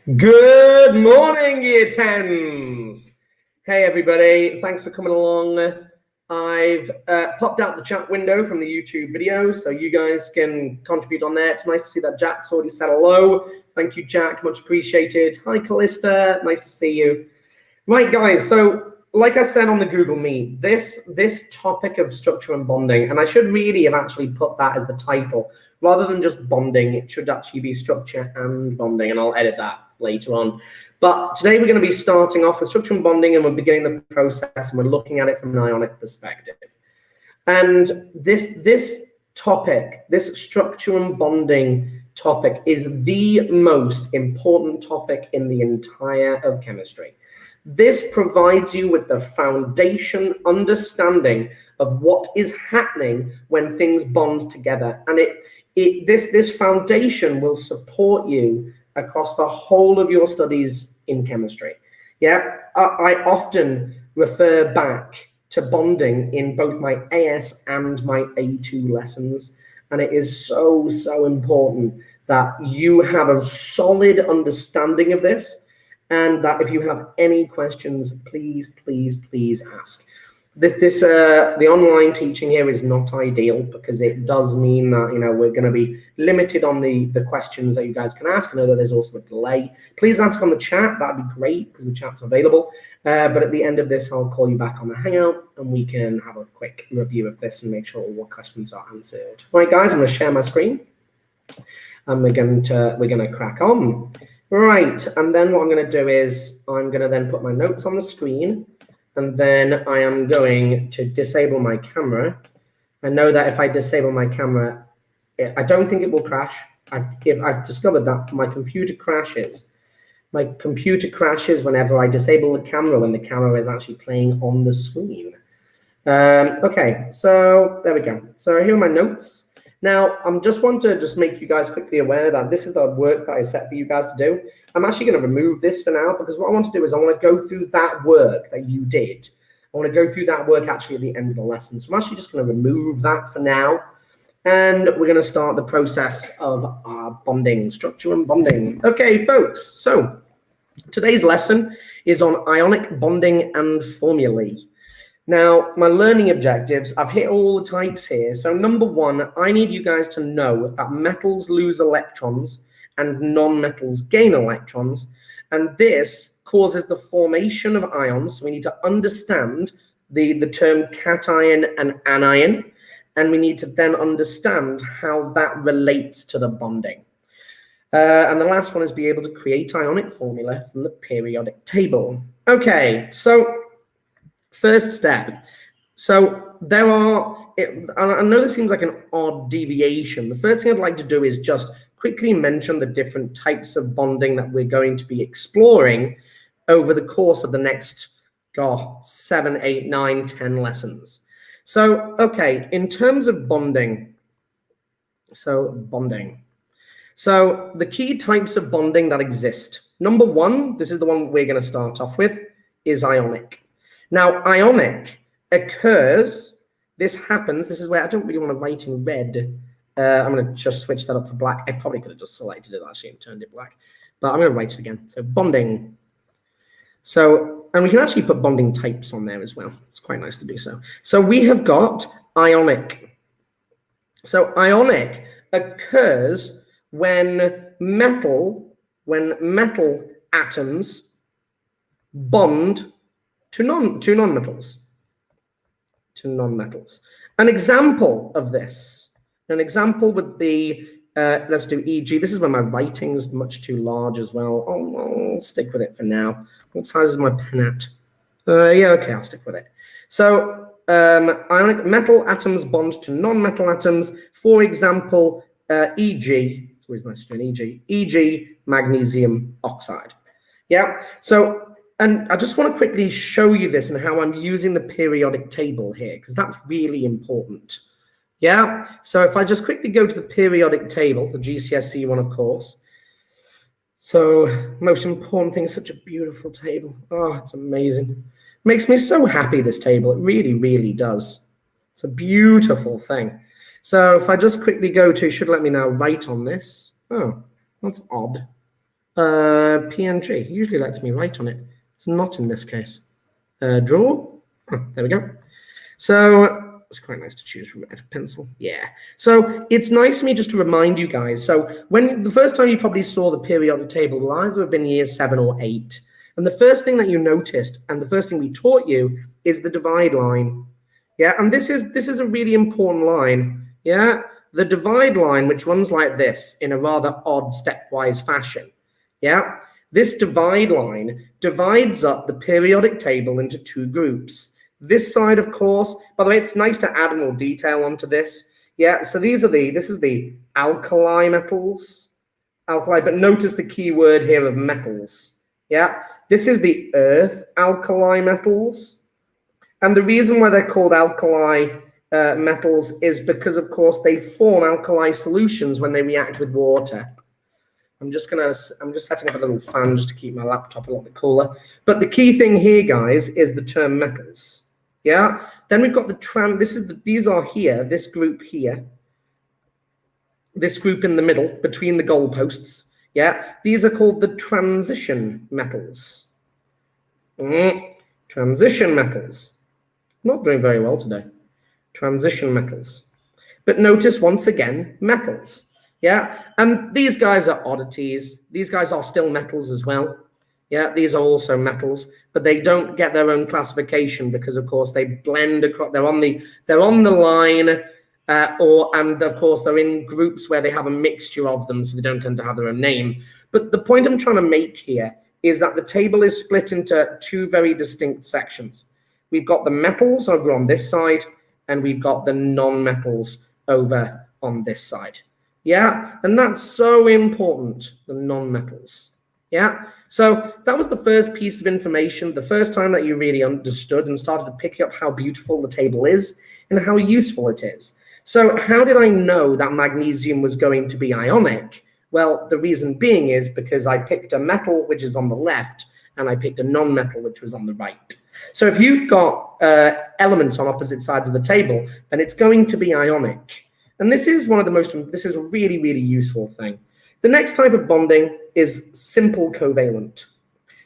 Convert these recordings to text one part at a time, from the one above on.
Good morning, Year 10s. Hey, everybody. Thanks for coming along. I've popped out the chat window from the YouTube video so you guys can contribute on there. It's nice to see that Jack's already said hello. Thank you, Jack. Much appreciated. Hi, Callista. Nice to see you. Right, guys. So, like I said on the Google Meet, this topic of structure and bonding, and I should really have actually put that as the title. Rather than just bonding, it should actually be structure and bonding, and I'll edit that later on. But today we're going to be starting off with structure and bonding, and we're beginning the process, and we're looking at it from an ionic perspective. And this topic, this structure and bonding topic, is the most important topic in the entire of chemistry. This provides you with the foundation understanding of what is happening when things bond together, and this foundation will support you across the whole of your studies in chemistry. Yeah, I often refer back to bonding in both my AS and my A2 lessons, and it is so important that you have a solid understanding of this, and that if you have any questions, please ask. The online teaching here is not ideal because it does mean that we're going to be limited on the questions that you guys can ask. I know that there's also a delay. Please ask on the chat. That'd be great because the chat's available. But at the end of this, I'll call you back on the Hangout and we can have a quick review of this and make sure all questions are answered. Right, guys, I'm going to share my screen and we're going to crack on. Right, and then what I'm going to do is I'm going to then put my notes on the screen. And then I am going to disable my camera. I know that if I disable my camera, I don't think it will crash. I've discovered that my computer crashes. My computer crashes whenever I disable the camera when the camera is actually playing on the screen. Okay, so there we go. So here are my notes. Now, I just want to make you guys quickly aware that this is the work that I set for you guys to do. I'm actually going to remove this for now because what I want to do is I want to go through that work that you did. I want to go through that work actually at the end of the lesson. So I'm actually just going to remove that for now. And we're going to start the process of our bonding, structure and bonding. Okay, folks, so today's lesson is on ionic bonding and formulae. Now, my learning objectives, I've hit all the types here. So number one, I need you guys to know that metals lose electrons and non-metals gain electrons. And this causes the formation of ions. So we need to understand the term cation and anion. And we need to then understand how that relates to the bonding. And the last one is be able to create ionic formula from the periodic table. Okay, so first step. So there are, I know this seems like an odd deviation. The first thing I'd like to do is just quickly mention the different types of bonding that we're going to be exploring over the course of the next 7, 8, 9, 10 lessons. So, okay, in terms of bonding, so the key types of bonding that exist. Number one, this is the one we're going to start off with, is ionic. Now, ionic occurs, this happens, this is where I don't really want to write in red. I'm going to just switch that up for black. I probably could have just selected it actually and turned it black, but I'm going to write it again. So bonding. So, and we can actually put bonding types on there as well. It's quite nice to do so. So we have got ionic. So ionic occurs when metal atoms bond to non-metals. An example of this, an example would be, let's do e.g. This is when my writing is much too large as well. I'll stick with it for now. What size is my pen at? Yeah, okay, I'll stick with it. So ionic metal atoms bond to non-metal atoms. For example, e.g. It's always nice to do an e.g. magnesium oxide. Yeah, so, and I just want to quickly show you this and how I'm using the periodic table here, because that's really important. Yeah, so if I just quickly go to the periodic table, the GCSE one, of course. So, most important thing is such a beautiful table. Oh, it's amazing. Makes me so happy, this table. It really, really does. It's a beautiful thing. So if I just quickly go to, should let me now write on this. Oh, that's odd. PNG. It usually lets me write on it. It's not in this case. Draw. Oh, there we go. So it's quite nice to choose red pencil. Yeah. So it's nice for me just to remind you guys. So when the first time you probably saw the periodic table will either have been years 7 or 8. And the first thing that you noticed, and the first thing we taught you, is the divide line. Yeah, and this is a really important line. Yeah, the divide line, which runs like this in a rather odd stepwise fashion. Yeah, this divide line divides up the periodic table into 2 groups. This side, of course, by the way, it's nice to add more detail onto this. Yeah, so this is the alkali metals, but notice the key word here of metals. Yeah, this is the earth alkali metals. And the reason why they're called alkali metals is because, of course, they form alkali solutions when they react with water. I'm just setting up a little fan just to keep my laptop a little bit cooler. But the key thing here, guys, is the term metals. Yeah. Then we've got these are here, this group here, this group in the middle between the goalposts. Yeah. These are called the transition metals. Transition metals. Not doing very well today. Transition metals. But notice once again, metals. Yeah, and these guys are oddities. These guys are still metals as well. Yeah, these are also metals, but they don't get their own classification because, of course, they blend across. They're on the line, and of course they're in groups where they have a mixture of them, so they don't tend to have their own name. But the point I'm trying to make here is that the table is split into 2 very distinct sections. We've got the metals over on this side, and we've got the non-metals over on this side. Yeah, and that's so important, the non-metals. Yeah, so that was the first piece of information, the first time that you really understood and started to pick up how beautiful the table is and how useful it is. So how did I know that magnesium was going to be ionic? Well, the reason being is because I picked a metal, which is on the left, and I picked a non-metal, which was on the right. So if you've got elements on opposite sides of the table, then it's going to be ionic. And this is this is a really, really useful thing. The next type of bonding is simple covalent.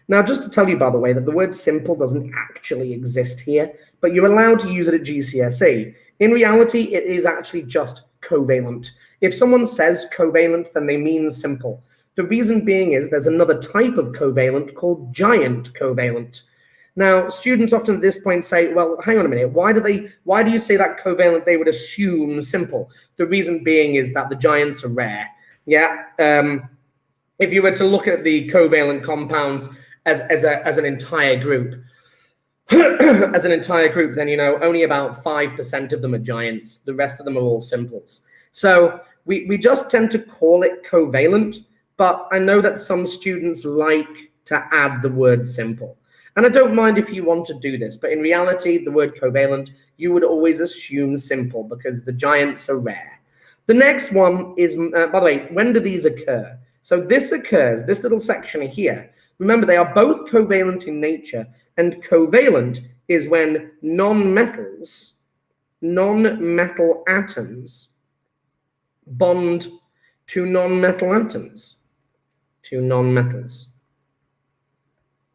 Now, just to tell you, by the way, that the word simple doesn't actually exist here, but you're allowed to use it at GCSE. In reality, it is actually just covalent. If someone says covalent, then they mean simple. The reason being is there's another type of covalent called giant covalent. Now, students often at this point say, well, hang on a minute, why do you say that covalent they would assume simple? The reason being is that the giants are rare. Yeah. If you were to look at the covalent compounds as an entire group, then, you know, only about 5% of them are giants. The rest of them are all simples. So we just tend to call it covalent, but I know that some students like to add the word simple. And I don't mind if you want to do this, but in reality, the word covalent, you would always assume simple because the giants are rare. The next one is, by the way, when do these occur? So this occurs, this little section here. Remember, they are both covalent in nature, and covalent is when non-metal atoms bond to non-metal atoms,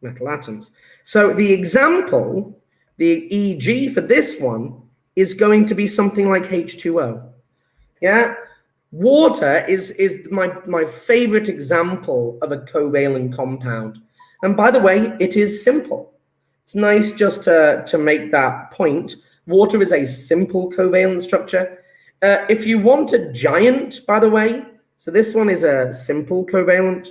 metal atoms. So the example, the EG for this one is going to be something like H2O. Yeah, water is my favorite example of a covalent compound. And by the way, it is simple. It's nice just to make that point. Water is a simple covalent structure. If you want a giant, by the way, so this one is a simple covalent.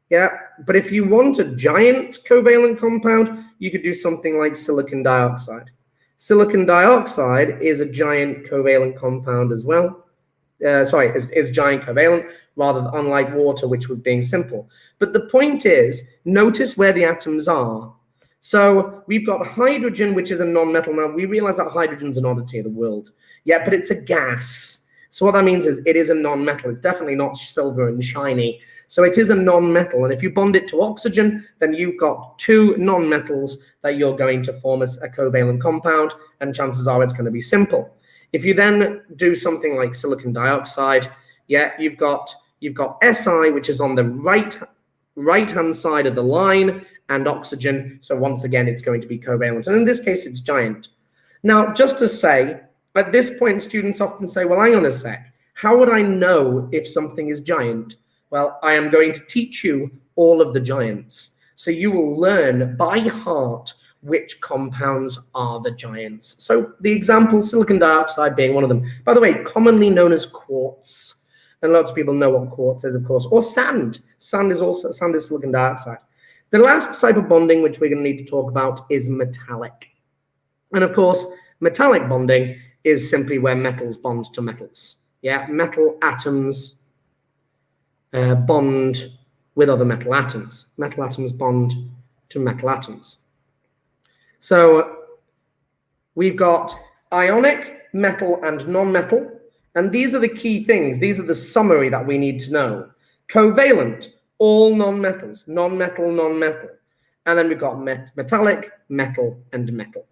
Yeah, but if you want a giant covalent compound, you could do something like silicon dioxide. Silicon dioxide is a giant covalent compound as well. Is giant covalent, rather than unlike water, which was being simple. But the point is, notice where the atoms are. So we've got hydrogen, which is a non-metal. Now, we realize that hydrogen's an oddity of the world. Yeah, but it's a gas. So what that means is it is a non-metal. It's definitely not silver and shiny. So it is a non-metal, and if you bond it to oxygen, then you've got 2 non-metals that you're going to form as a covalent compound, and chances are it's going to be simple. If you then do something like silicon dioxide, yeah, you've got Si, which is on the right right-hand side of the line, and oxygen. So once again, it's going to be covalent. And in this case, it's giant. Now, just to say, at this point, students often say, well, hang on a sec. How would I know if something is giant? Well, I am going to teach you all of the giants. So you will learn by heart which compounds are the giants. So the example, silicon dioxide being one of them. By the way, commonly known as quartz. And lots of people know what quartz is, of course. Or sand. Sand is silicon dioxide. The last type of bonding which we're going to need to talk about is metallic. And of course, metallic bonding is simply where metals bond to metals. Yeah, metal atoms bond with other metal atoms. Metal atoms bond to metal atoms. So we've got ionic, metal, and non-metal. And these are the key things. These are the summary that we need to know. Covalent, all non-metals. Non-metal, non-metal. And then we've got metallic, metal, and metal.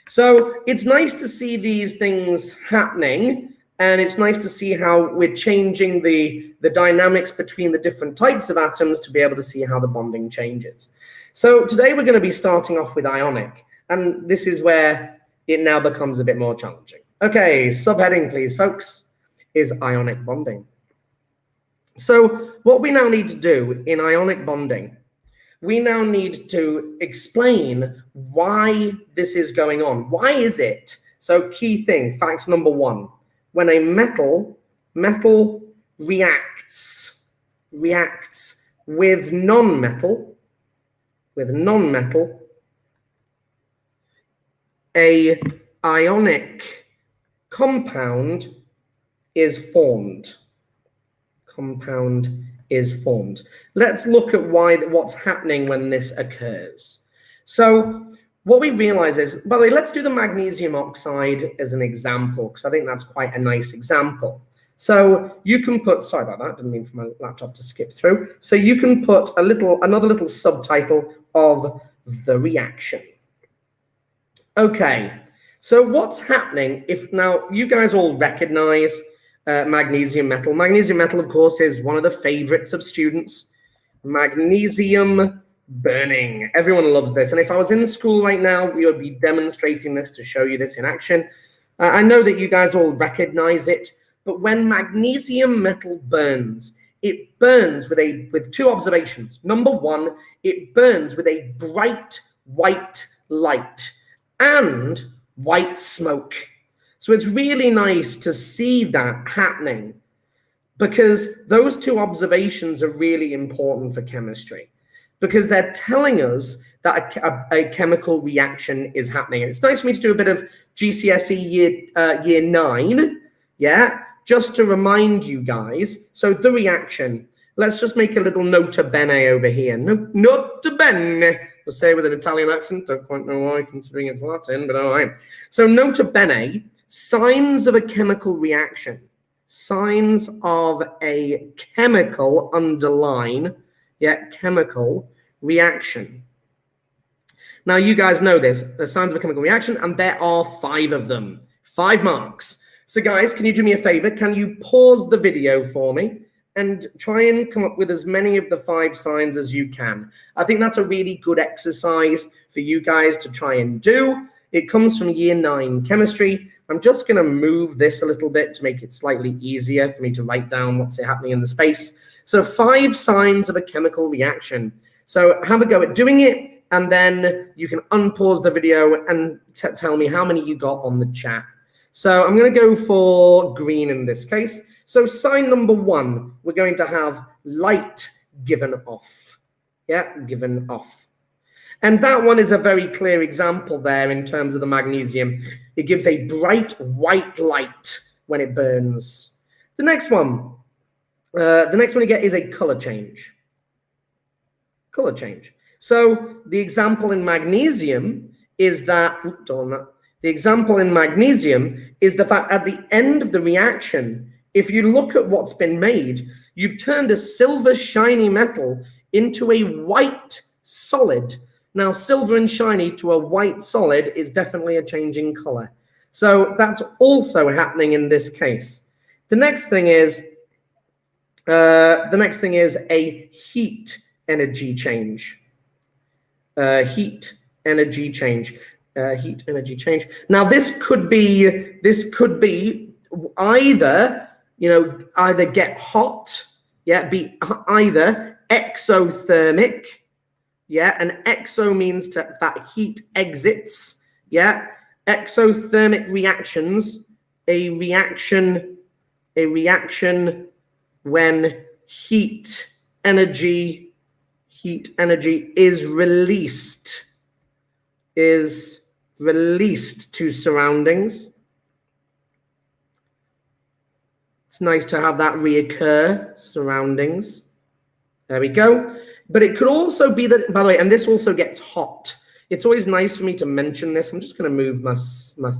So it's nice to see these things happening. And it's nice to see how we're changing the dynamics between the different types of atoms to be able to see how the bonding changes. So today we're going to be starting off with ionic. And this is where it now becomes a bit more challenging. Okay, subheading, please, folks, is ionic bonding. So what we now need to do in ionic bonding, we now need to explain why this is going on. Why is it? So key thing, fact number one, when a metal reacts with non-metal, a ionic compound is formed. Let's look at what's happening when this occurs. So what we realize is, by the way, let's do the magnesium oxide as an example, because I think that's quite a nice example. So you can put, sorry about that, didn't mean for my laptop to skip through. So you can put another little subtitle of the reaction. Okay, so what's happening if now you guys all recognize magnesium metal. Magnesium metal, of course, is one of the favorites of students. Magnesium burning. Everyone loves this. And if I was in school right now, we would be demonstrating this to show you this in action. I know that you guys all recognize it, but when magnesium metal burns, it burns with two observations. Number one, it burns with a bright white light and white smoke. So it's really nice to see that happening because those two observations are really important for chemistry because they're telling us that a chemical reaction is happening. And it's nice for me to do a bit of GCSE year 9, yeah, just to remind you guys. So the reaction, let's just make a little nota bene over here. Nota bene. We'll say with an Italian accent, don't quite know why considering it's Latin, but all right. So nota bene, signs of a chemical reaction. Signs of a chemical, underline, yeah, chemical reaction. Now you guys know this, the signs of a chemical reaction, and there are 5 of them, 5 marks. So guys, can you do me a favor? Can you pause the video for me? And try and come up with as many of the 5 signs as you can. I think that's a really good exercise for you guys to try and do. It comes from year 9 chemistry. I'm just going to move this a little bit to make it slightly easier for me to write down what's happening in the space. So 5 signs of a chemical reaction. So have a go at doing it, and then you can unpause the video and tell me how many you got on the chat. So I'm going to go for green in this case. So sign number 1, we're going to have light given off. Yeah, given off. And that one is a very clear example there in terms of the magnesium. It gives a bright white light when it burns. The next one you get is a color change. Color change. So the example in magnesium is that, the example in magnesium is the fact at the end of the reaction, if you look at what's been made, you've turned a silver shiny metal into a white solid. Now, silver and shiny to a white solid is definitely a change in color. So that's also happening in this case. The next thing is a heat energy change. Heat energy change. Heat energy change. Now this could be either, you know, either get hot, yeah, be either exothermic, yeah, and exo means that heat exits, yeah. Exothermic reactions, a reaction when heat energy is released to surroundings. It's nice to have that reoccur, surroundings. There we go. But it could also be that, by the way, and this also gets hot. It's always nice for me to mention this. I'm just going to move my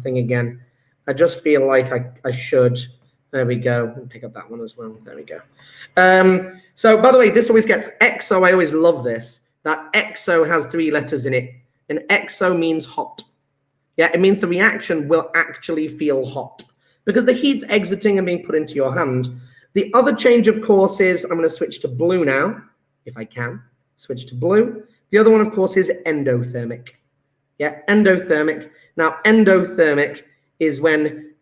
thing again. I just feel like I should. There we go. I'll pick up that one as well. There we go. So, by the way, this always gets exo. I always love this. That exo has 3 letters in it. And exo means hot. Yeah, it means the reaction will actually feel hot because the heat's exiting and being put into your hand. The other change, of course, is I'm going to switch to blue now, if I can. Switch to blue. The other one, of course, is endothermic. Yeah, endothermic. Now, endothermic is when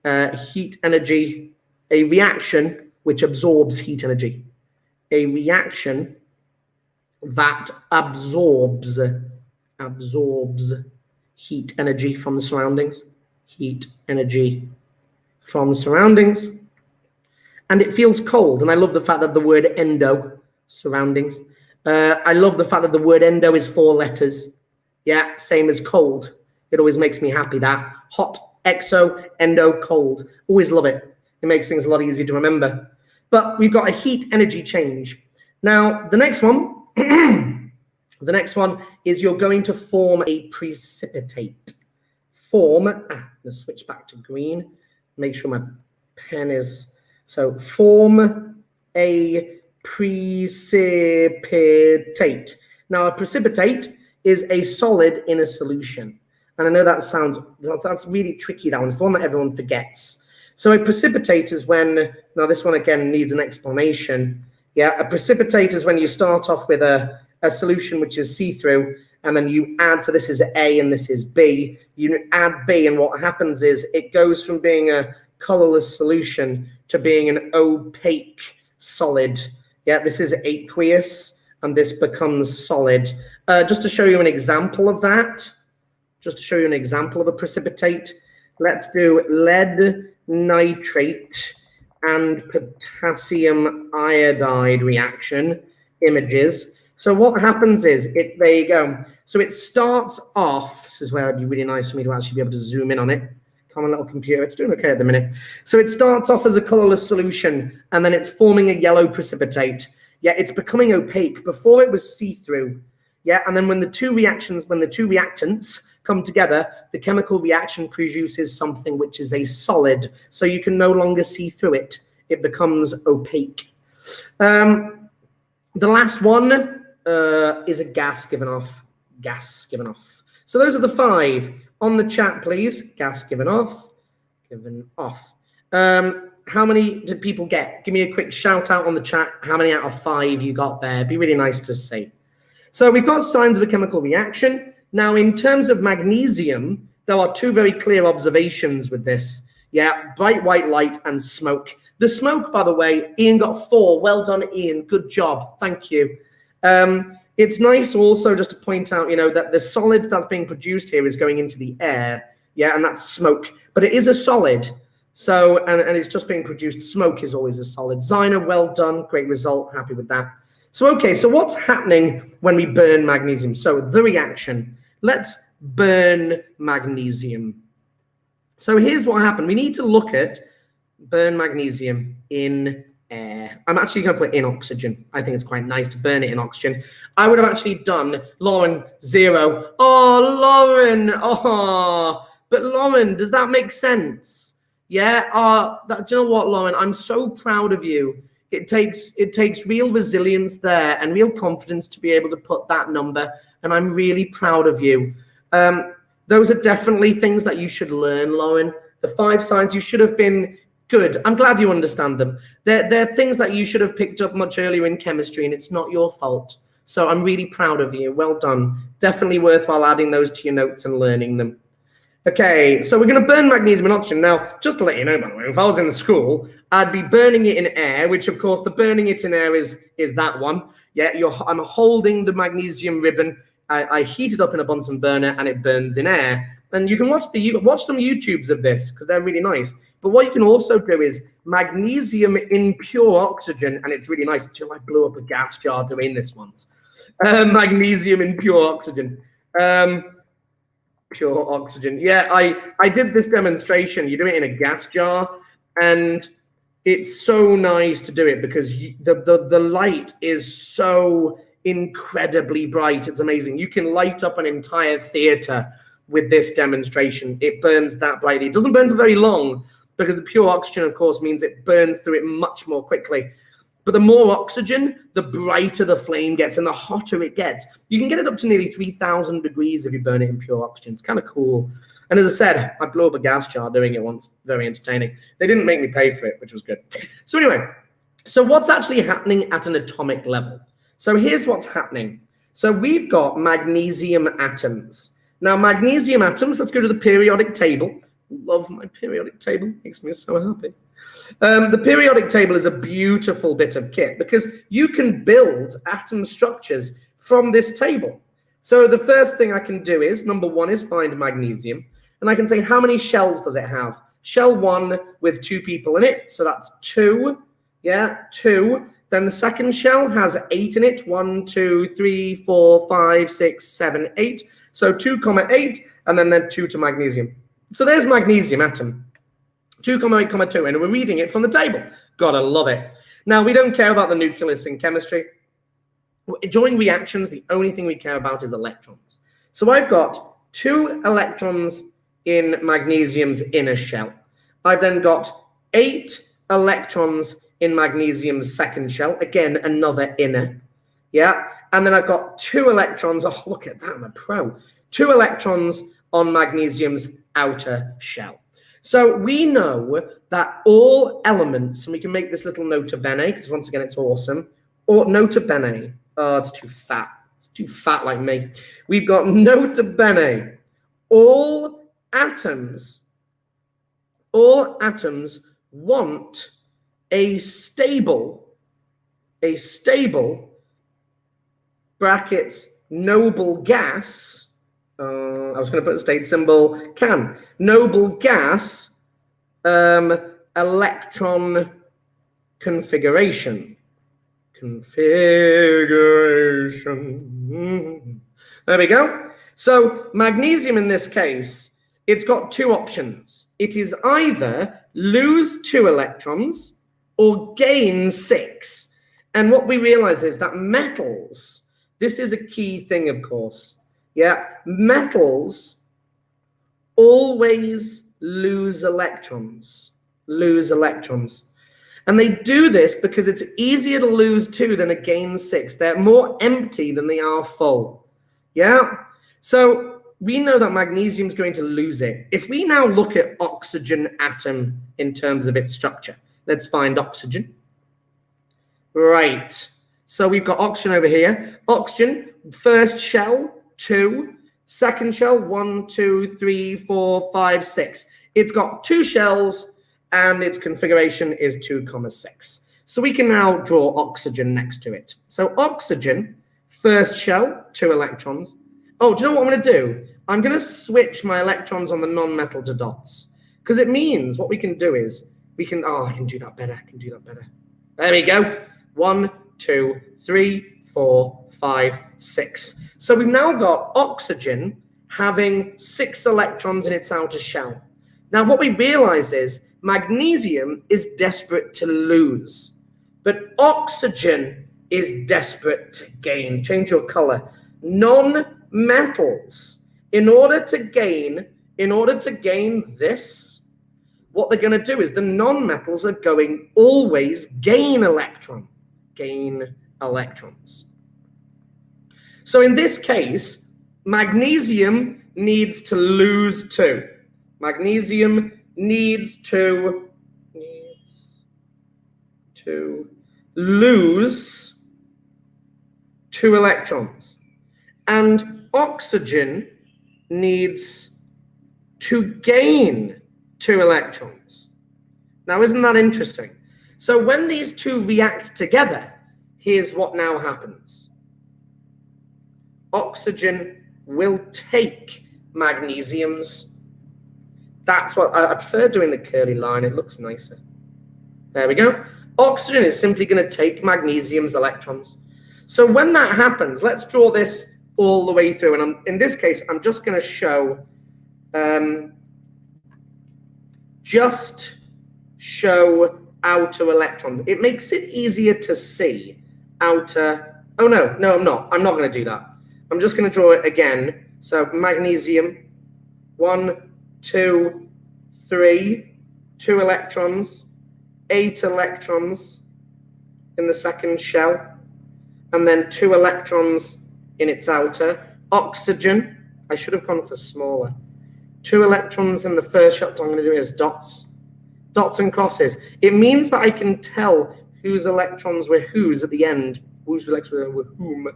heat energy, a reaction which absorbs heat energy. A reaction that absorbs heat energy from the surroundings. Heat energy from surroundings. And it feels cold. And I love the fact that the word endo, surroundings. I love the fact that the word endo is 4 letters. Yeah, same as cold. It always makes me happy that. Hot, exo, endo, cold. Always love it. It makes things a lot easier to remember. But we've got a heat energy change. Now, the next one, the next one is you're going to form a precipitate. Let's switch back to green. Make sure my pen is, so form a precipitate. Now, a precipitate is a solid in a solution. And I know that's really tricky, that one. It's the one that everyone forgets. So a precipitate is when, now this one again needs an explanation. Yeah, a precipitate is when you start off with a solution which is see-through, and then you add, so this is A and this is B. You add B, and what happens is it goes from being a colorless solution to being an opaque solid. Yeah, this is aqueous, and this becomes solid. Just to show you an example of that, just to show you an example of a precipitate, let's do lead nitrate and potassium iodide reaction images. So what happens is, there you go. So it starts off, this is where it'd be really nice for me to actually be able to zoom in on it. Come on, little computer, it's doing okay at the minute. So it starts off as a colorless solution, and then it's forming a yellow precipitate. Yeah, it's becoming opaque. Before it was see-through. Yeah, and then when the two reactants come together, the chemical reaction produces something which is a solid. So you can no longer see through it. It becomes opaque. The last one is a gas given off. Gas given off. So those are the 5. On the chat, please. Gas given off. Given off. How many did people get? Give me a quick shout out on the chat. How many out of 5 you got there? It'd be really nice to see. So we've got signs of a chemical reaction. Now, in terms of magnesium, there are 2 very clear observations with this. Yeah, bright white light and smoke. The smoke, by the way, Ian got 4. Well done, Ian. Good job. Thank you. It's nice also just to point out, you know, that the solid that's being produced here is going into the air. Yeah, and that's smoke. But it is a solid. So, and it's just being produced. Smoke is always a solid. Zyna, well done. Great result. Happy with that. So, okay, so what's happening when we burn magnesium? So the reaction. Let's burn magnesium. So here's what happened. We need to look at burn magnesium in air. I'm actually going to put in oxygen. I think it's quite nice to burn it in oxygen. I would have actually done Lauren 0. Oh, Lauren. Oh, but Lauren, does that make sense? Yeah. Do you know what, Lauren? I'm so proud of you. It takes real resilience there and real confidence to be able to put that number. And I'm really proud of you. Those are definitely things that you should learn, Lauren. The 5 signs, you should have been good. I'm glad you understand them. They're things that you should have picked up much earlier in chemistry, and it's not your fault. So I'm really proud of you. Well done. Definitely worthwhile adding those to your notes and learning them. Okay, so we're going to burn magnesium and oxygen. Now, just to let you know, by the way, if I was in school, I'd be burning it in air, which of course the burning it in air is that one. Yeah, I'm holding the magnesium ribbon. I heat it up in a Bunsen burner and it burns in air. And you can watch some YouTubes of this because they're really nice. But what you can also do is magnesium in pure oxygen, and it's really nice. I blew up a gas jar doing this once. Magnesium in pure oxygen. Pure oxygen. Yeah, I did this demonstration. You do it in a gas jar, and it's so nice to do it because the light is so incredibly bright. It's amazing. You can light up an entire theater with this demonstration. It burns that brightly. It doesn't burn for very long because the pure oxygen, of course, means it burns through it much more quickly. But the more oxygen, the brighter the flame gets and the hotter it gets. You can get it up to nearly 3,000 degrees if you burn it in pure oxygen. It's kind of cool. And as I said, I blew up a gas jar doing it once. Very entertaining. They didn't make me pay for it, which was good. So anyway, so what's actually happening at an atomic level? So here's what's happening. So we've got magnesium atoms. Now, magnesium atoms, let's go to the periodic table. Love my periodic table. Makes me so happy. The periodic table is a beautiful bit of kit because you can build atom structures from this table. So the first thing I can do is, number one is find magnesium. And I can say, how many shells does it have? Shell 1 with 2 people in it. So that's 2. Yeah, 2. Then the second shell has 8 in it. 1, 2, 3, 4, 5, 6, 7, 8. So 2, 8, and then 2 to magnesium. So there's magnesium atom. 2,8, 2, and we're reading it from the table. Gotta love it. Now, we don't care about the nucleus in chemistry. During reactions, the only thing we care about is electrons. So I've got 2 electrons in magnesium's inner shell. I've then got 8 electrons in magnesium's second shell. Again, another inner. Yeah. And then I've got 2 electrons. Oh, look at that. I'm a pro. 2 electrons on magnesium's outer shell. So we know that all elements, and we can make this little nota bene, because once again, it's awesome. Or nota bene. Oh, it's too fat. It's too fat like me. We've got nota bene. All atoms want a stable brackets noble gas. I was going to put the state symbol can. Noble gas electron configuration. There we go. So magnesium in this case, it's got 2 options. It is either lose 2 electrons or gain 6. And what we realize is that metals, this is a key thing, of course. Yeah, metals always lose electrons. And they do this because it's easier to lose 2 than to gain 6. They're more empty than they are full. Yeah, so we know that magnesium is going to lose it. If we now look at oxygen atom in terms of its structure, let's find oxygen. Right, so we've got oxygen over here. Oxygen, first shell, 2, second shell, 1, 2, 3, 4, 5, 6. It's got 2 shells and its configuration is 2, 6. So we can now draw oxygen next to it. So oxygen, first shell, 2 electrons. Oh, do you know what I'm going to do? I'm going to switch my electrons on the non-metal to dots because it means what we can do is we can, I can do that better. There we go. 1, 2, 3, 4, 5, 6. So we've now got oxygen having 6 electrons in its outer shell. Now what we realize is magnesium is desperate to lose, but oxygen is desperate to gain. Change your color. Non-metals, in order to gain this, what they're going to do is the non-metals are going always gain electrons. So in this case, magnesium needs to lose 2. Magnesium needs to lose 2 electrons. And oxygen needs to gain 2 electrons. Now, isn't that interesting? So when these two react together, here's what now happens. Oxygen will take magnesium's. That's what I prefer doing the curly line. It looks nicer. There we go. Oxygen is simply going to take magnesium's electrons. So when that happens, let's draw this all the way through. And in this case, I'm just going to show outer electrons. It makes it easier to see outer. Oh, no, I'm not. I'm not going to do that. I'm just going to draw it again. So magnesium, 1, 2, 3, 2 electrons, 8 electrons in the second shell, and then 2 electrons in its outer. Oxygen, I should have gone for smaller. 2 electrons in the first shell, so I'm going to do it as dots. Dots and crosses. It means that I can tell whose electrons were whose at the end. Whose electrons were whom.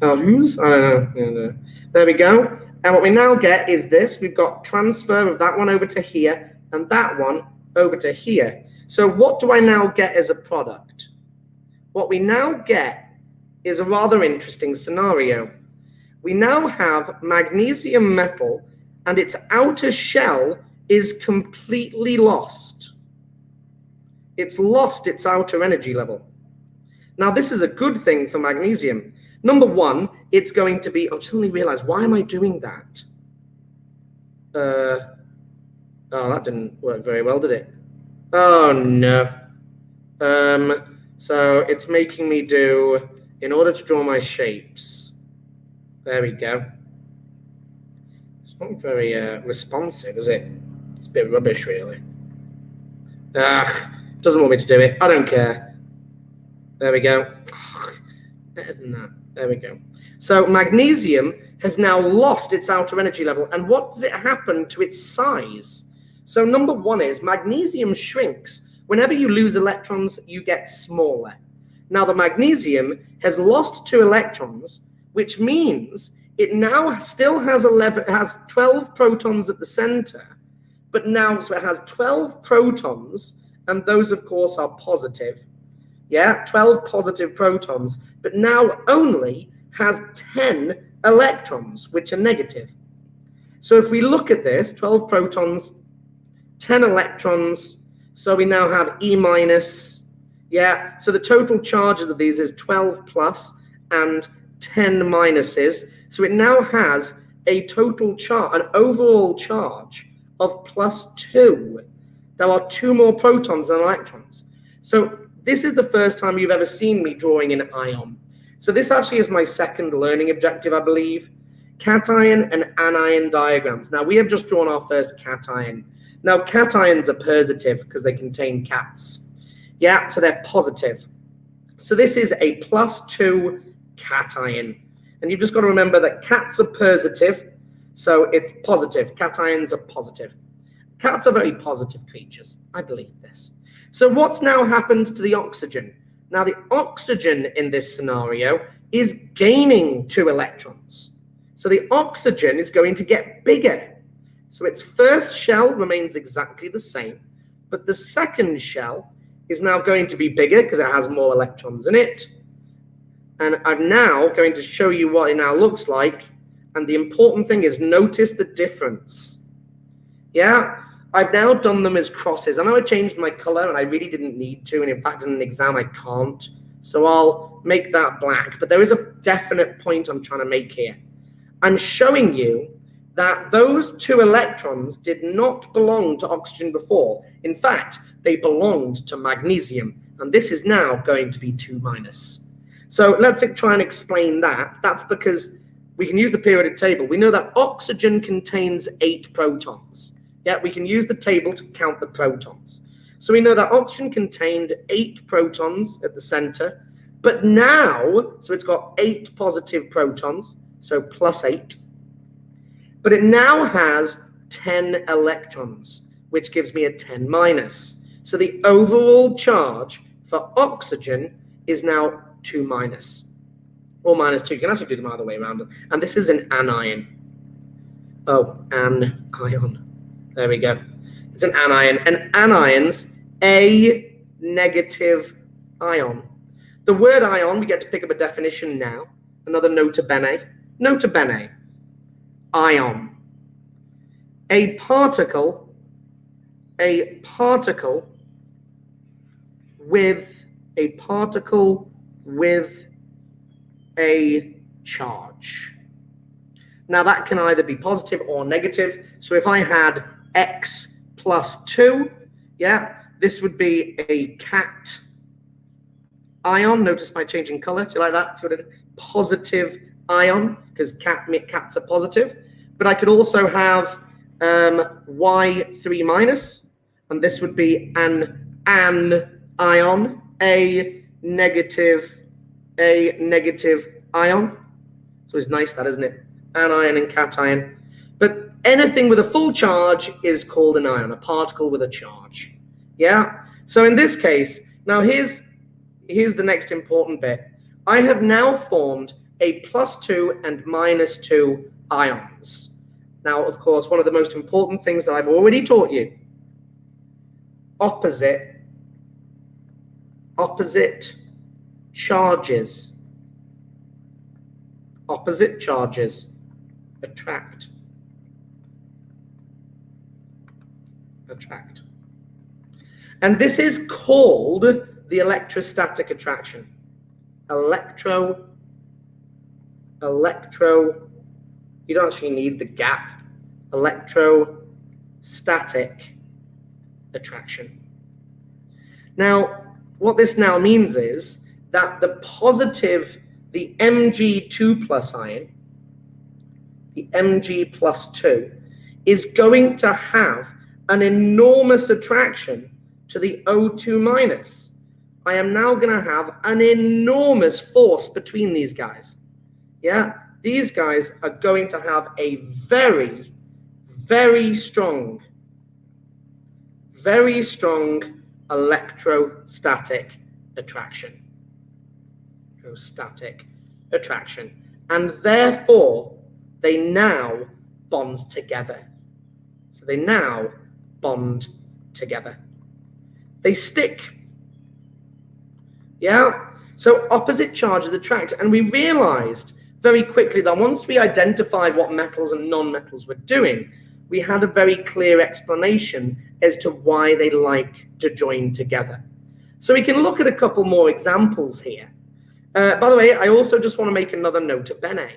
Whose? I don't know. There we go. And what we now get is this. We've got transfer of that one over to here and that one over to here. So what do I now get as a product? What we now get is a rather interesting scenario. We now have magnesium metal and its outer shell is completely lost. It's lost its outer energy level. Now, this is a good thing for magnesium. Number one, it's going to be, I suddenly realized, why am I doing that? Oh, that didn't work very well, did it? Oh, no. So it's making me do, in order to draw my shapes, there we go. It's not very responsive, is it? It's a bit rubbish, really. Doesn't want me to do it. I don't care. There we go. Better than that. There we go. So magnesium has now lost its outer energy level. And what does it happen to its size? So number one is magnesium shrinks. Whenever you lose electrons, you get smaller. Now the magnesium has lost 2 electrons, which means it now still has 12 protons at the center, but now so it has 12 protons, and those of course are positive. Yeah, 12 positive protons, but now only has 10 electrons, which are negative. So if we look at this, 12 protons, 10 electrons, so we now have E minus. Yeah, so the total charges of these is 12 plus and 10 minuses. So it now has a total charge, an overall charge of +2. There are 2 more protons than electrons. So this is the first time you've ever seen me drawing an ion. So this actually is my second learning objective, I believe. Cation and anion diagrams. Now we have just drawn our first cation. Now cations are positive because they contain cats. Yeah, so they're positive. So this is a +2 cation. And you've just got to remember that cats are positive, so it's positive. Cations are positive. Cats are very positive creatures. I believe this. So what's now happened to the oxygen? Now the oxygen in this scenario is gaining 2 electrons. So the oxygen is going to get bigger. So its first shell remains exactly the same, but the second shell is now going to be bigger because it has more electrons in it. And I'm now going to show you what it now looks like. And the important thing is notice the difference. Yeah, I've now done them as crosses. I know I changed my color and I really didn't need to. And in fact, in an exam, I can't. So I'll make that black. But there is a definite point I'm trying to make here. I'm showing you that those 2 electrons did not belong to oxygen before. In fact, they belonged to magnesium. And this is now going to be 2 minus. So let's try and explain that. That's because we can use the periodic table. We know that oxygen contains 8 protons. Yeah, we can use the table to count the protons. So we know that oxygen contained 8 protons at the center, but now, so it's got 8 positive protons, so +8, but it now has 10 electrons, which gives me a 10 minus. So the overall charge for oxygen is now 2 minus. or -2. You can actually do them either way around. And this is an anion. Oh, anion. There we go. It's an anion. And anion's a negative ion. The word ion, we get to pick up a definition now. Another nota bene. Nota bene. Ion. A particle with a charge. Now that can either be positive or negative. So if I had X plus 2, yeah, this would be a cat ion. Notice my changing color. Do you like that? Sort of positive ion, because cats are positive. But I could also have Y3 minus, and this would be an anion, a negative ion. So it's nice that, isn't it? Anion and cation. But anything with a full charge is called an ion, a particle with a charge. Yeah? So in this case, now here's the next important bit. I have now formed a +2 and -2 ions. Now, of course, one of the most important things that I've already taught you, opposite charges. Opposite charges attract. And this is called the electrostatic attraction. You don't actually need the gap. Electrostatic attraction. Now, what this now means is that the positive, the Mg2 plus ion, the Mg plus 2, is going to have an enormous attraction to the O2 minus. I am now going to have an enormous force between these guys. Yeah, these guys are going to have a very, very strong electrostatic attraction. And therefore, they now bond together. So they now bond together. They stick. Yeah? So opposite charges attract. And we realized very quickly that once we identified what metals and non-metals were doing, we had a very clear explanation as to why they like to join together. So we can look at a couple more examples here. By the way, I also just want to make another nota bene.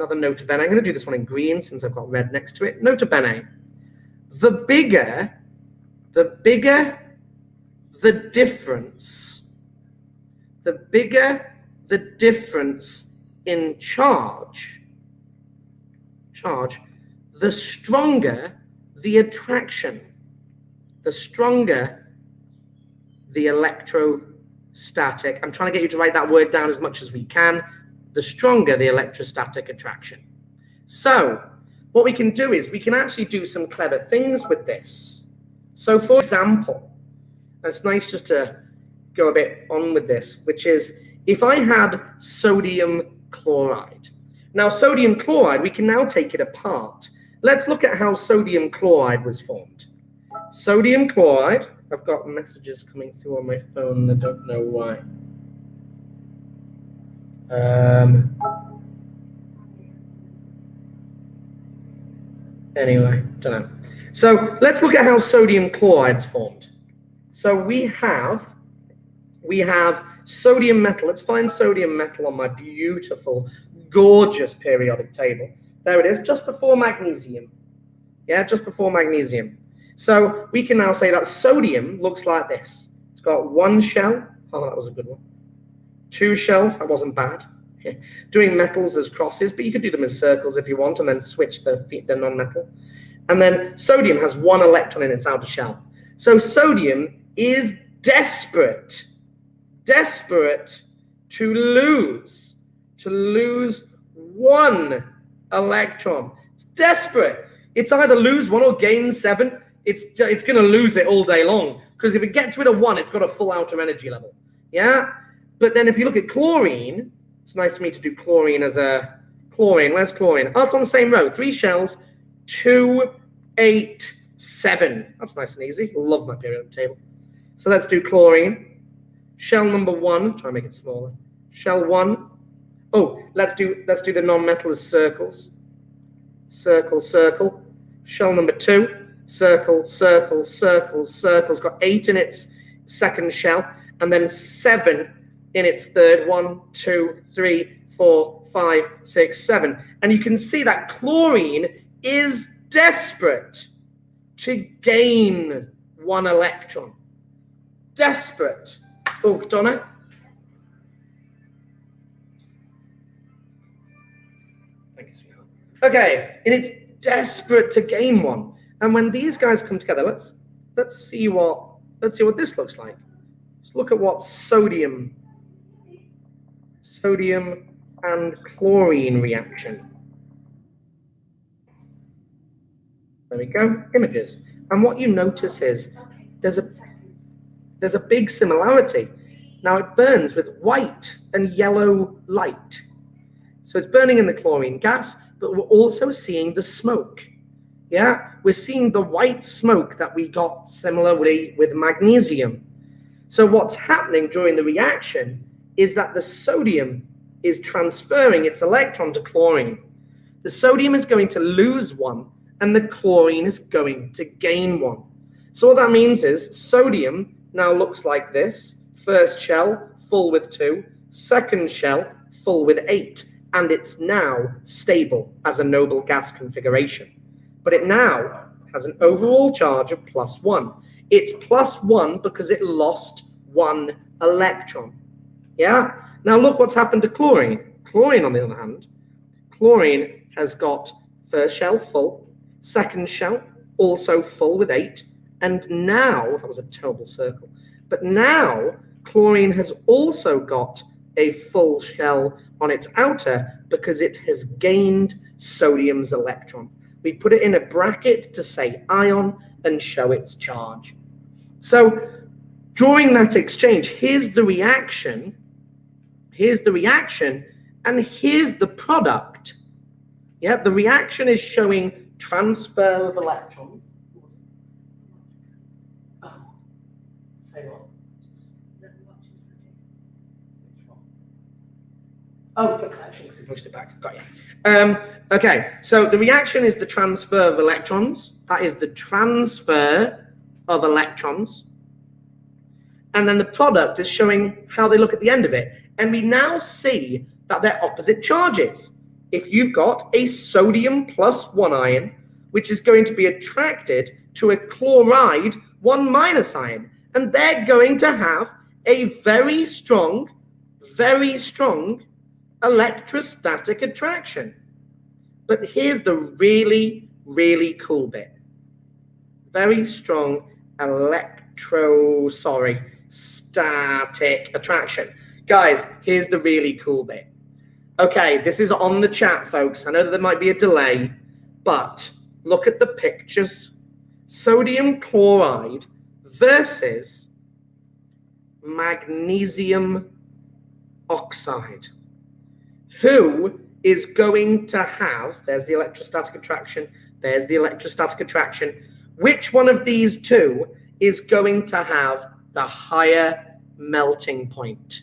I'm going to do this one in green since I've got red next to it. Nota bene. The bigger the difference in charge, the stronger the attraction, the stronger the electrostatic. I'm trying to get you to write that word down as much as we can. The stronger the electrostatic attraction. So what we can do is we can actually do some clever things with this. So for example, it's nice just to go a bit on with this, which is if I had sodium chloride. Now sodium chloride, we can now take it apart. Let's look at how sodium chloride was formed. Sodium chloride, I've got messages coming through on my phone, I don't know why. Anyway, don't know. So let's look at how sodium chloride's formed. So we have sodium metal. Let's find sodium metal on my beautiful, gorgeous periodic table. There it is, just before magnesium. Yeah, just before magnesium. So we can now say that sodium looks like this. It's got one shell. Oh, that was a good one. Two shells. That wasn't bad. Doing metals as crosses, but you could do them as circles if you want, and then switch the non-metal. And then sodium has one electron in its outer shell. So sodium is desperate to lose one electron. It's desperate. It's either lose one or gain 7. It's going to lose it all day long, because if it gets rid of one, it's got a full outer energy level. Yeah, But then if you look at chlorine, it's nice for me to do chlorine as a chlorine. Where's chlorine? Oh, it's on the same row. 3 shells, 2, 8, 7. That's nice and easy. Love my periodic table. So let's do chlorine. Shell number 1. Try and make it smaller. Shell 1. Oh, let's do the non-metal as circles. Circle, circle. Shell number 2. Circle, circle, circle, circle. It's got 8 in its second shell, and then 7 in its third. 1, 2, 3, 4, 5, 6, 7. And you can see that chlorine is desperate to gain 1 electron. Desperate. Oh, Donna. Thank you, sweetheart. Okay, and it's desperate to gain 1. And when these guys come together, let's see what this looks like. Let's look at what sodium and chlorine reaction. There we go, images. And what you notice is there's a big similarity. Now it burns with white and yellow light. So it's burning in the chlorine gas, but we're also seeing the smoke. Yeah, we're seeing the white smoke that we got similarly with magnesium. So what's happening during the reaction is that the sodium is transferring its electron to chlorine. The sodium is going to lose 1, and the chlorine is going to gain 1. So what that means is sodium now looks like this. First shell full with 2, second shell full with 8, and it's now stable as a noble gas configuration. But it now has an overall charge of +1. It's +1 because it lost 1 electron. Yeah? Now look what's happened to chlorine. Chlorine, on the other hand, chlorine has got first shell full, second shell also full with 8, and now, that was a terrible circle, but now chlorine has also got a full shell on its outer because it has gained sodium's electron. We put it in a bracket to say ion and show its charge. So during that exchange, here's the reaction, and here's the product. Yeah, the reaction is showing transfer of electrons. Oh, say what? Oh, for collection, because we pushed it back. Got you. Okay, so the reaction is the transfer of electrons. That is the transfer of electrons. And then the product is showing how they look at the end of it. And we now see that they're opposite charges. If you've got a sodium +1 ion, which is going to be attracted to a chloride 1- ion, and they're going to have a very strong electrostatic attraction. But here's the really, really cool bit. Very strong static attraction. Guys, here's the really cool bit. Okay, this is on the chat, folks. I know that there might be a delay, but look at the pictures. Sodium chloride versus magnesium oxide. Who is going to have, there's the electrostatic attraction, there's the electrostatic attraction. Which one of these two is going to have the higher melting point?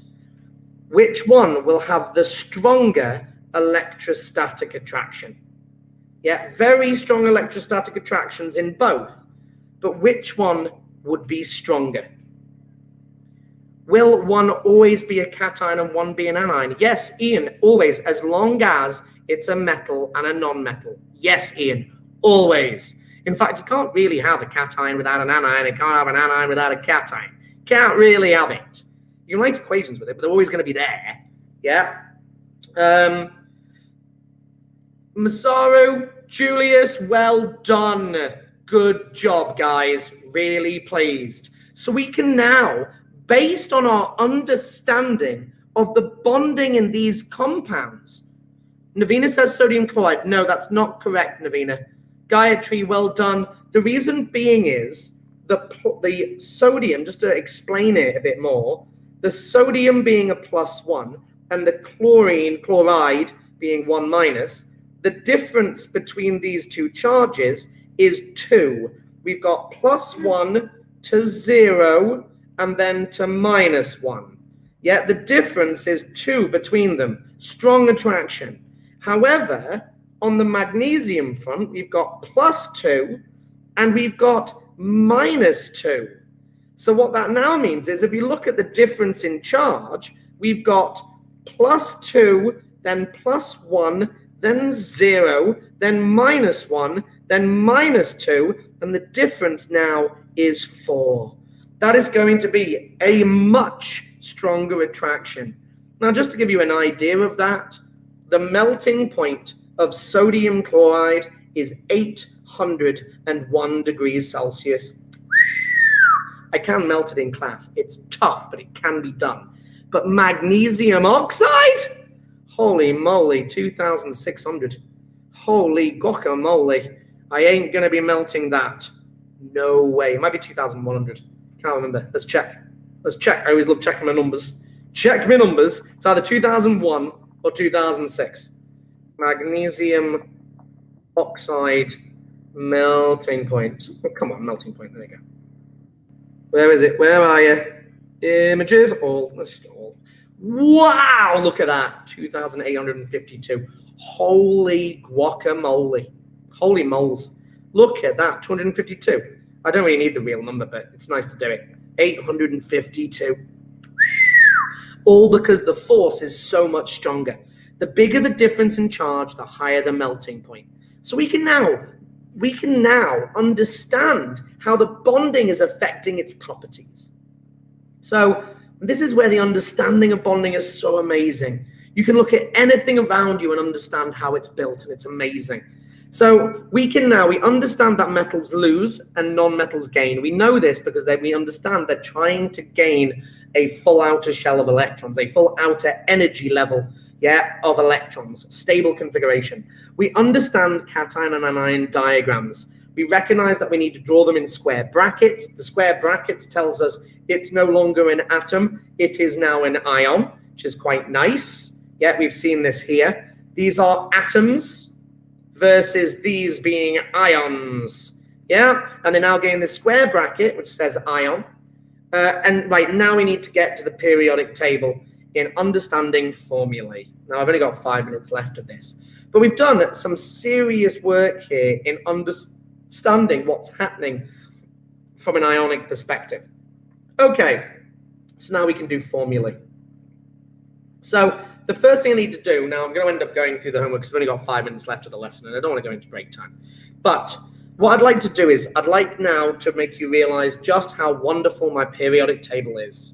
Which one will have the stronger electrostatic attraction? Yeah, very strong electrostatic attractions in both, but which one would be stronger? Will one always be a cation and one be an anion? Yes, Ian, always, as long as it's a metal and a non-metal. Yes, Ian, always. In fact, you can't really have a cation without an anion. You can't have an anion without a cation. Can't really have it. You can write equations with it, but they're always going to be there. Yeah. Masaru, Julius, well done. Good job, guys. Really pleased. So we can now, based on our understanding of the bonding in these compounds. Navina says sodium chloride. No, that's not correct, Navina. Gayatri, well done. The reason being is the sodium, just to explain it a bit more, the sodium being a +1 and the chloride being 1 minus, the difference between these two charges is 2. We've got +1 to 0 and then to -1. Yeah, the difference is 2 between them. Strong attraction. However, on the magnesium front, we've got +2 and we've got -2. So what that now means is if you look at the difference in charge, we've got +2, then +1, then 0, then -1, then -2, and the difference now is 4. That is going to be a much stronger attraction. Now, just to give you an idea of that, the melting point of sodium chloride is 801 degrees Celsius. I can melt it in class. It's tough, but it can be done. But magnesium oxide? Holy moly, 2,600. Holy guacamole. I ain't going to be melting that. No way. It might be 2,100. Can't remember. Let's check. Let's check. I always love checking my numbers. Check my numbers. It's either 2001 or 2006. Magnesium oxide melting point. Oh, come on, melting point. There you go. Where is it? Where are you? Images, all. Let's go all. Wow, look at that. 2,852. Holy guacamole. Holy moles. Look at that. 252. I don't really need the real number, but it's nice to do it. 852. All because the force is so much stronger. The bigger the difference in charge, the higher the melting point. So we can now understand how the bonding is affecting its properties. So this is where the understanding of bonding is so amazing. You can look at anything around you and understand how it's built, and it's amazing. So we understand that metals lose and non-metals gain. We know this because we understand they're trying to gain a full outer shell of electrons, a full outer energy level, of electrons, stable configuration. We understand cation and anion diagrams. We recognize that we need to draw them in square brackets. The square brackets tells us it's no longer an atom, it is now an ion, which is quite nice. Yeah, we've seen this here. These are atoms versus these being ions. Yeah, and they're now getting the square bracket, which says ion. And right now we need to get to the periodic table in understanding formulae. Now I've only got 5 minutes left of this, but we've done some serious work here in understanding what's happening from an ionic perspective. Okay, so now we can do formulae. So the first thing I need to do, now I'm going to end up going through the homework because I've only got 5 minutes left of the lesson and I don't want to go into break time. But what I'd like to do is I'd like now to make you realize just how wonderful my periodic table is.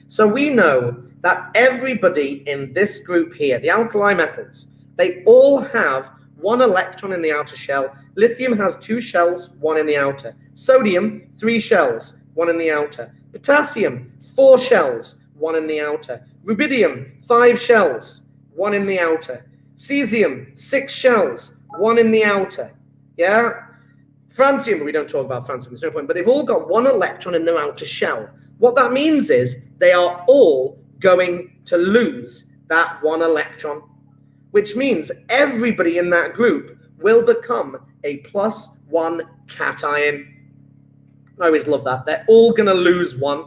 So we know that everybody in this group here, the alkali metals, they all have 1 electron in the outer shell. Lithium has 2 shells, 1 in the outer. Sodium, 3 shells, 1 in the outer. Potassium, 4 shells, 1 in the outer. Rubidium, 5 shells, 1 in the outer. Cesium, 6 shells, 1 in the outer. Yeah? Francium, we don't talk about francium, there's no point, but they've all got 1 electron in their outer shell. What that means is they are all going to lose that 1 electron, which means everybody in that group will become a +1 cation. I always love that. They're all going to lose 1.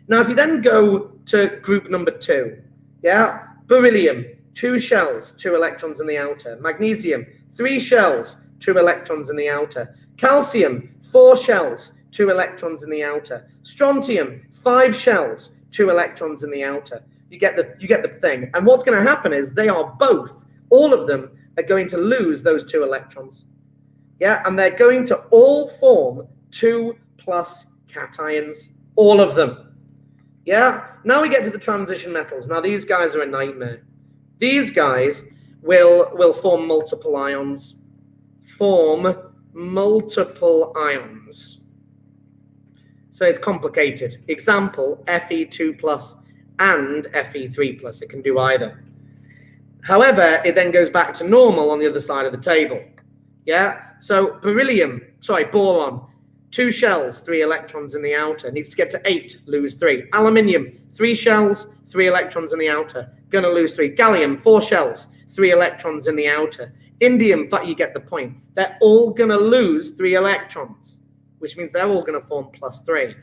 Now, if you then go to group number 2, yeah, beryllium, 2 shells, 2 electrons in the outer. Magnesium, 3 shells, 2 electrons in the outer. Calcium, 4 shells, 2 electrons in the outer. Strontium, 5 shells, 2 electrons in the outer. You get the thing. And what's going to happen is they are both, all of them are going to lose those 2 electrons. Yeah, and they're going to all form 2+ cations, all of them. Yeah, now we get to the transition metals. Now these guys are a nightmare. These guys will form multiple ions. So it's complicated. Example, Fe2+ and Fe3+. It can do either. However, it then goes back to normal on the other side of the table. Yeah, so boron, 2 shells, 3 electrons in the outer, needs to get to 8, lose 3. Aluminium, 3 shells, 3 electrons in the outer. Going to lose 3. Gallium, 4 shells, 3 electrons in the outer. Indium, you get the point. They're all going to lose 3 electrons, which means they're all going to form +3.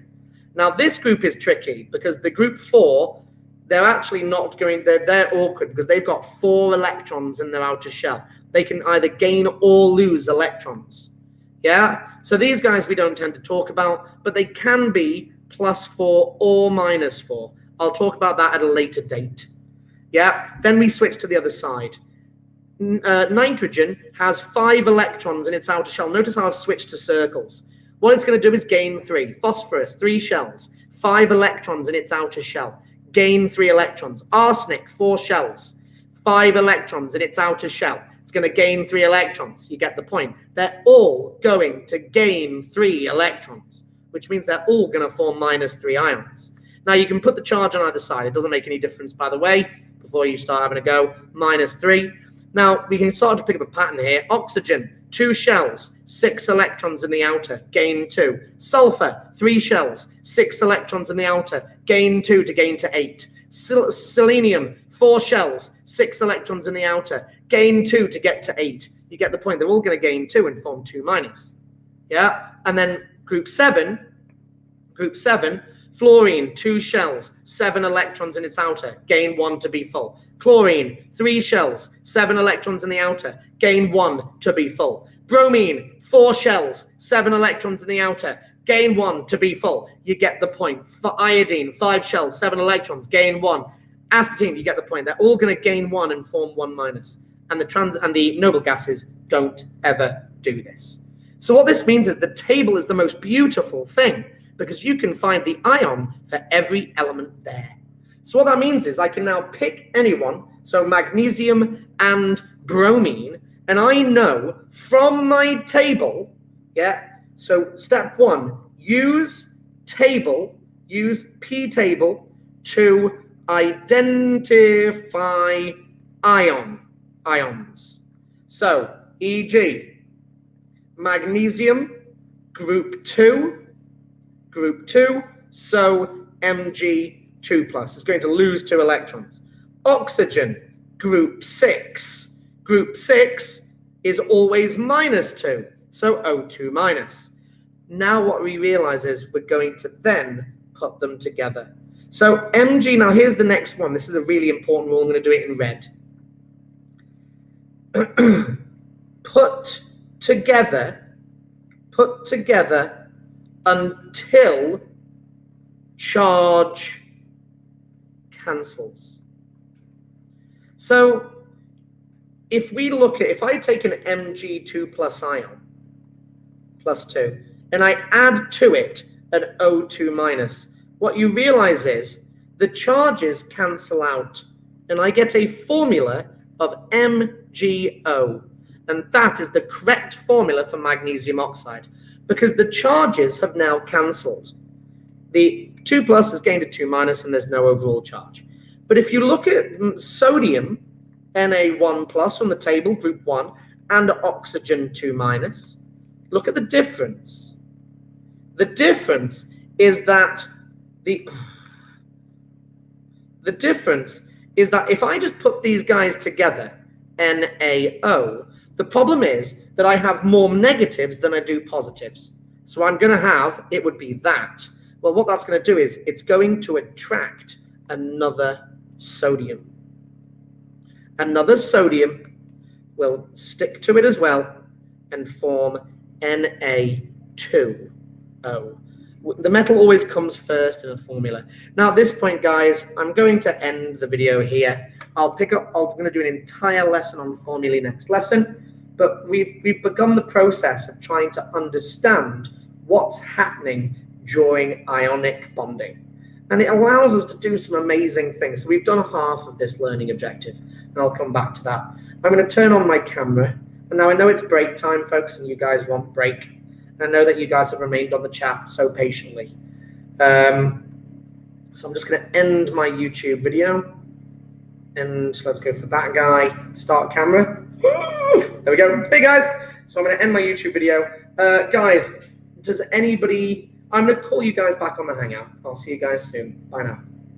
Now, this group is tricky because the group 4, they're actually not going, they're awkward because they've got 4 electrons in their outer shell. They can either gain or lose electrons. Yeah? So these guys we don't tend to talk about, but they can be +4 or -4. I'll talk about that at a later date. Yeah? Then we switch to the other side. Nitrogen has 5 electrons in its outer shell. Notice how I've switched to circles. What it's going to do is gain 3. Phosphorus, 3 shells, 5 electrons in its outer shell. Gain 3 electrons. Arsenic, 4 shells, 5 electrons in its outer shell. It's going to gain 3 electrons. You get the point. They're all going to gain 3 electrons, which means they're all going to form -3 ions. Now, you can put the charge on either side. It doesn't make any difference, by the way, before you start having a go. -3. Now, we can start to pick up a pattern here. Oxygen, 2 shells, 6 electrons in the outer, gain 2. Sulfur, 3 shells, 6 electrons in the outer, gain 2 to gain to 8. Selenium, 4 shells, 6 electrons in the outer, gain 2 to get to 8. You get the point. They're all going to gain 2 and form 2-. Yeah? And then group 7, fluorine, 2 shells, 7 electrons in its outer, gain 1 to be full. Chlorine, 3 shells, 7 electrons in the outer, gain 1 to be full. Bromine, 4 shells, 7 electrons in the outer, gain 1 to be full. You get the point. For iodine, 5 shells, 7 electrons, gain 1. Astatine, you get the point. They're all going to gain 1 and form 1-. And the noble gases don't ever do this. So what this means is the table is the most beautiful thing, because you can find the ion for every element there. So what that means is I can now pick anyone, so magnesium and bromine, and I know from my table, yeah, so step 1, use p.table to identify ions. So, e.g., magnesium, group 2, so Mg2+. It's going to lose 2 electrons. Oxygen, group 6. Group 6 is always -2, so O2-. Now what we realize is we're going to then put them together. So Mg, now here's the next one. This is a really important rule. I'm going to do it in red. Put together until charge cancels. So if I take an Mg2+ ion, +2, and I add to it an O2-, what you realize is the charges cancel out, and I get a formula of MgO, and that is the correct formula for magnesium oxide, because the charges have now cancelled. The 2+ has gained a 2-, and there's no overall charge. But if you look at sodium, Na1+ from the table, group 1, and oxygen 2-, look at the difference. The difference is that if I just put these guys together, NaO, the problem is that I have more negatives than I do positives. So I'm going to have, it would be that. Well, what that's going to do is it's going to attract another sodium. Another sodium will stick to it as well and form Na2O. The metal always comes first in a formula. Now at this point, guys, I'm going to end the video here. I'm going to do an entire lesson on formulae next lesson, but we've begun the process of trying to understand what's happening during ionic bonding. And it allows us to do some amazing things. So we've done half of this learning objective, and I'll come back to that. I'm going to turn on my camera. And now I know it's break time, folks, and you guys want break. And I know that you guys have remained on the chat so patiently. So I'm just going to end my YouTube video. And let's go for that guy. Start camera. There we go. Hey, guys. So I'm going to end my YouTube video. Guys, does anybody... I'm going to call you guys back on the Hangout. I'll see you guys soon. Bye now.